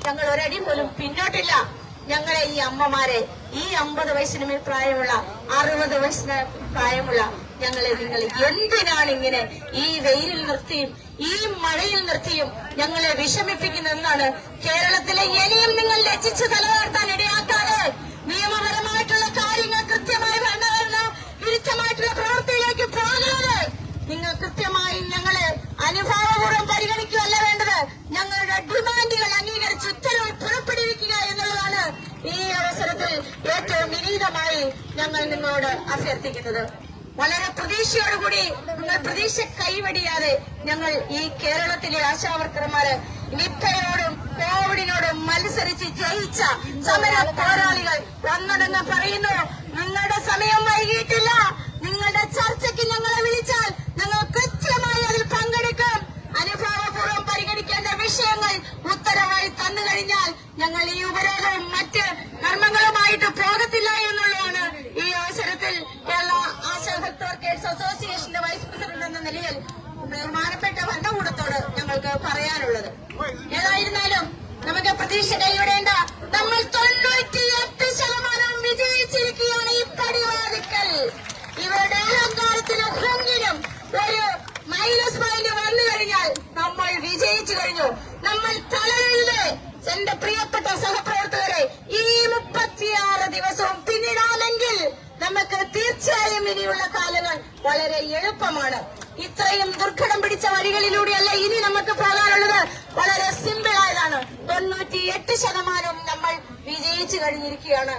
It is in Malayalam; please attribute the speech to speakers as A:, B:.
A: ഞങ്ങൾ ഒരടി പോലും പിന്നോട്ടില്ല. ഞങ്ങളെ ഈ അമ്മമാരെ, ഈ 50 വയസ്സിന് മേൽ പ്രായമുള്ള, 60 വയസ്സിന് പ്രായമുള്ള ഞങ്ങളെ നിങ്ങൾ എന്തിനാണ് ഇങ്ങനെ ഈ വെയിലിൽ നിർത്തിയും ഈ മഴയിൽ നിർത്തിയും ഞങ്ങളെ വിഷമിപ്പിക്കുന്നതെന്നാണ് കേരളത്തിലെ ഇനിയും നിങ്ങൾ ലജ്ജിച്ച് തലതാഴ്ത്താൻ ഇടയാക്കാതെ നിയമപരമായിട്ടുള്ള കാര്യങ്ങൾ കൃത്യമായി വേണ്ടതെന്ന് വിരുദ്ധമായിട്ടുള്ള പ്രവൃത്തിയിലേക്ക് പോകാതെ നിങ്ങൾ കൃത്യമായി ഞങ്ങളെ അനുഭാവപൂർവ്വം പരിഗണിക്കുകയല്ല വേണ്ടത്. ഞങ്ങളുടെ ഡിമാൻഡുകൾ അംഗീകരിച്ച് ഉത്തരവ് പുറപ്പെടുവിക്കുക എന്നുള്ളതാണ് ഈ അവസരത്തിൽ ഏറ്റവും വിനീതമായി ഞങ്ങൾ നിങ്ങളോട് അഭ്യർത്ഥിക്കുന്നത്. വളരെ പ്രതീക്ഷയോടുകൂടി നിങ്ങൾ പ്രതീക്ഷ കൈവടിയാതെ ഞങ്ങൾ ഈ കേരളത്തിലെ ആശാവർക്കർമാര് നിപ്പയോടും കോവിഡിനോടും മത്സരിച്ച് ജയിച്ച സമര പോരാളികൾ ഒന്നടങ്ങ് പറയുന്നു, നിങ്ങളുടെ സമയം വൈകിയിട്ടില്ല. നിങ്ങളുടെ ചർച്ചയ്ക്ക് ഞങ്ങളെ വിളിച്ചാൽ ഞങ്ങൾ കൃത്യമായി അതിൽ പങ്കെടുക്കും. അനുഭാവപൂർവ്വം പരിഗണിക്കേണ്ട വിഷയങ്ങൾ ഉത്തരവായി തന്നു കഴിഞ്ഞാൽ ഞങ്ങൾ ഈ ഉപരോധവും മറ്റ് കർമ്മങ്ങളുമായിട്ട് പോകത്തില്ല എന്നുള്ളതാണ് ഈ അവസരത്തിൽ കേരള ആശാ ഹെൽത്ത് വർക്കേഴ്സ് അസോസിയേഷന്റെ വൈസ് പ്രസിഡന്റ് എന്ന നിലയിൽ ബഹുമാനപ്പെട്ട ഭരണകൂടത്തോട് ഞങ്ങൾക്ക് പറയാനുള്ളത്. ഏതായിരുന്നാലും നമുക്ക് പ്രതീക്ഷ കൈവിടേണ്ട. നമ്മൾ 98% വിജയിച്ചിരിക്കുകയാണ്. ഈ പരിവാദിക്കൽ ഇവരുടെ അലങ്കാരത്തിനും ഹുങ്കിനും ഒരു മൈനസ് പോയിന്റ് വന്നു കഴിഞ്ഞാൽ നമ്മൾ വിജയിച്ചു കഴിഞ്ഞു. നമ്മൾ തളരരുത് എന്റെ പ്രിയപ്പെട്ട സഹപ്രവർത്തകരെ. ഈ 36 ദിവസവും പിന്നിടാമെങ്കിൽ നമുക്ക് തീർച്ചയായും ഇനിയുള്ള കാലങ്ങൾ വളരെ എളുപ്പമാണ്. ഇത്രയും ദുർഘടം പിടിച്ച വഴികളിലൂടെയല്ല ഇനി നമുക്ക് പോകാനുള്ളത്. വളരെ സിമ്പിൾ ആയതാണ്. 98% നമ്മൾ വിജയിച്ചു കഴിഞ്ഞിരിക്കുകയാണ്.